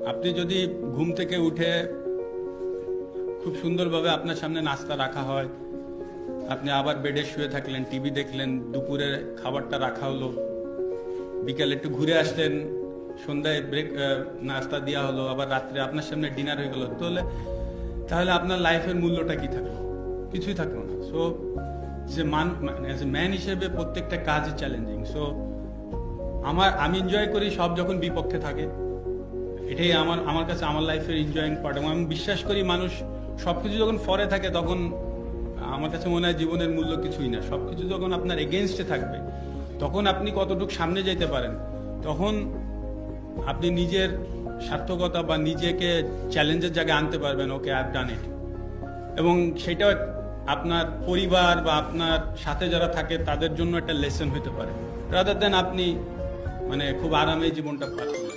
আপনি যদি ঘুম থেকে উঠে খুব সুন্দরভাবে আপনার সামনে নাস্তা রাখা হয়, আপনি আবার বেডে শুয়ে থাকলেন, টিভি দেখলেন, দুপুরে খাবারটা রাখা হলো, বিকালে একটু ঘুরে আসলেন, সন্ধ্যায় ব্রেক নাস্তা দেওয়া হলো, আবার রাত্রে আপনার সামনে ডিনার হয়ে গেল, তাহলে আপনার লাইফের মূল্যটা কি থাকলো? কিছুই থাকলো না। সো ম্যান হিসেবে প্রত্যেকটা কাজই চ্যালেঞ্জিং। সো আমি এনজয় করি সব যখন বিপক্ষে থাকে, এটাই আমার কাছে আমার লাইফের এনজয়িং পার্ট। এবং আমি বিশ্বাস করি মানুষ সবকিছু যখন ফরে থাকে তখন আমার কাছে মনে হয় জীবনের মূল্য কিছুই না। সবকিছু যখন আপনার এগেনস্টে থাকবে তখন আপনি কতটুকু সামনে যেতে পারেন, তখন আপনি নিজের সার্থকতা বা নিজেকে চ্যালেঞ্জের জায়গায় আনতে পারবেন। ওকে, আই হ্যাভ ডান ইট। এবং সেটা আপনার পরিবার বা আপনার সাথে যারা থাকে তাদের জন্য একটা লেসন হতে পারে, রাদার দেন আপনি খুব আরামে জীবনটা পাচ্ছেন।